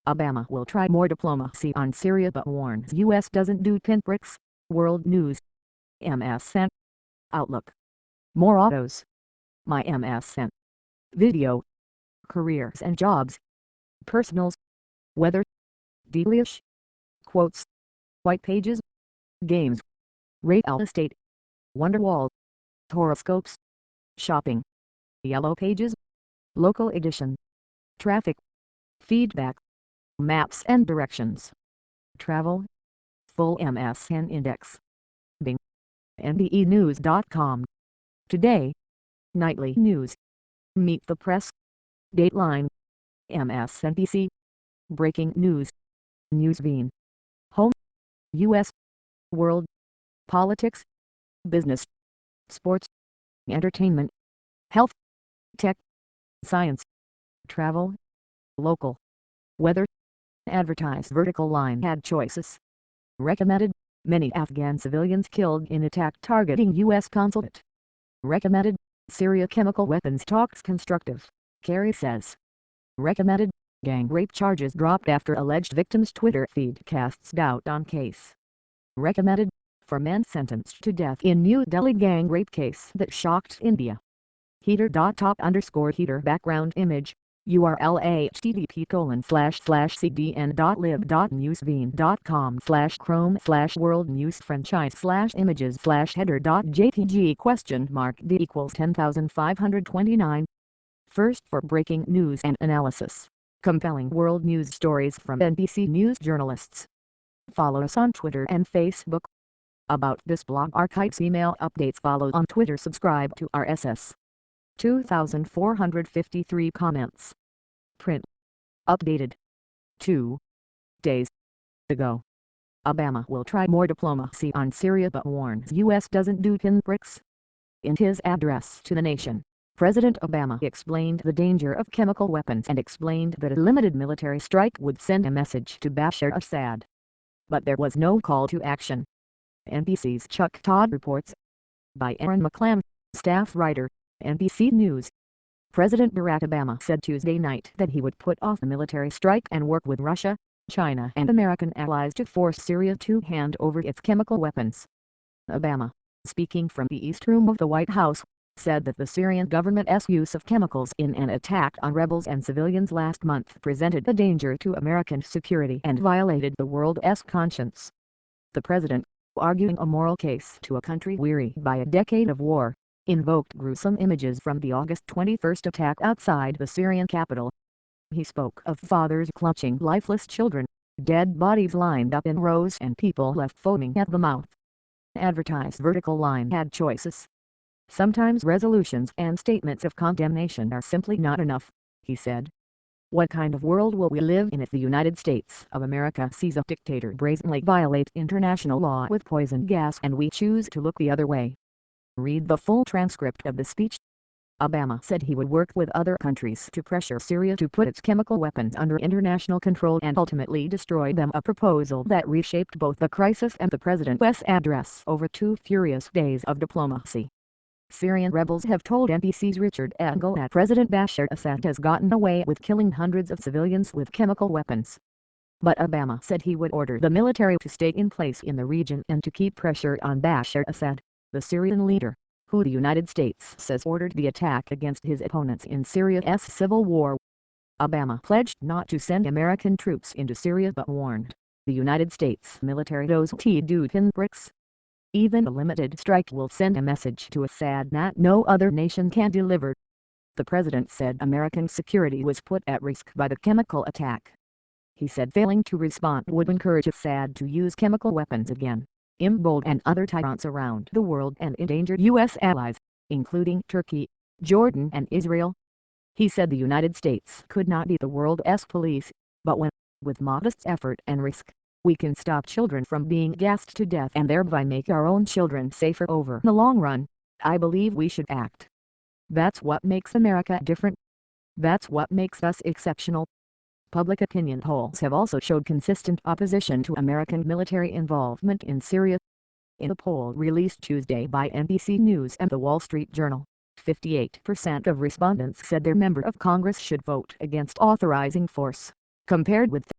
Obama will try more diplomacy on Syria but warns U.S. doesn't do pinpricks. World News. MSN. Outlook. More autos. My MSN. Video. Careers and jobs. Personals. Weather. Delish. Quotes. White pages. Games. Real estate. Wonderwall. Horoscopes. Shopping. Yellow pages. Local edition. Traffic. Feedback. Maps and directions. Travel. Full MSN index. Bing. NBEnews.com. Today. Nightly news. Meet the press. Dateline. MSNBC. Breaking news. Newsbeam. Home. U.S. World. Politics. Business. Sports. Entertainment. Health. Tech. Science. Travel. Local. Weather. Advertise vertical line ad choices. Recommended. Many Afghan civilians killed in attack targeting U.S. consulate. Recommended. Syria chemical weapons talks constructive, Kerry says. Recommended. Gang rape charges dropped after alleged victim's Twitter feed casts doubt on case. Recommended. For men sentenced to death in New Delhi gang rape case that shocked India. Heater.top_heater background image. URL http://cdn.lib.newsbeam.com/chrome/world news franchise/images/header.jpg D equals 10,529. First for breaking news and analysis. Compelling world news stories from NBC News journalists. Follow us on Twitter and Facebook. About this blog archives email updates follow on Twitter. Subscribe to RSS. 2,453 comments. Print. Updated. 2 days ago. Obama will try more diplomacy on Syria but warns U.S. doesn't do pinpricks. In his address to the nation, President Obama explained the danger of chemical weapons and explained that a limited military strike would send a message to Bashar Assad. But there was no call to action. NBC's Chuck Todd reports. By Aaron McClam, staff writer, NBC News. President Barack Obama said Tuesday night that he would put off a military strike and work with Russia, China and American allies to force Syria to hand over its chemical weapons. Obama, speaking from the East Room of the White House, said that the Syrian government's use of chemicals in an attack on rebels and civilians last month presented a danger to American security and violated the world's conscience. The president, arguing a moral case to a country weary by a decade of war, invoked gruesome images from the August 21 attack outside the Syrian capital. He spoke of fathers clutching lifeless children, dead bodies lined up in rows and people left foaming at the mouth. Advertise vertical line ad choices. Sometimes resolutions and statements of condemnation are simply not enough, he said. What kind of world will we live in if the United States of America sees a dictator brazenly violate international law with poison gas and we choose to look the other way? Read the full transcript of the speech. Obama said he would work with other countries to pressure Syria to put its chemical weapons under international control and ultimately destroy them, a proposal that reshaped both the crisis and the president's address over 2 furious days of diplomacy. Syrian rebels have told NBC's Richard Engel that President Bashar Assad has gotten away with killing hundreds of civilians with chemical weapons. But Obama said he would order the military to stay in place in the region and to keep pressure on Bashar Assad, the Syrian leader, who the United States says ordered the attack against his opponents in Syria's civil war. Obama pledged not to send American troops into Syria but warned the United States military doesn't do pinpricks. Even a limited strike will send a message to Assad that no other nation can deliver. The president said American security was put at risk by the chemical attack. He said failing to respond would encourage Assad to use chemical weapons again, embolden other tyrants around the world and endanger U.S. allies, including Turkey, Jordan and Israel. He said the United States could not be the world's police, but when, with modest effort and risk, we can stop children from being gassed to death and thereby make our own children safer over the long run, I believe we should act. That's what makes America different. That's what makes us exceptional. Public opinion polls have also showed consistent opposition to American military involvement in Syria. In a poll released Tuesday by NBC News and The Wall Street Journal, 58% of respondents said their member of Congress should vote against authorizing force, compared with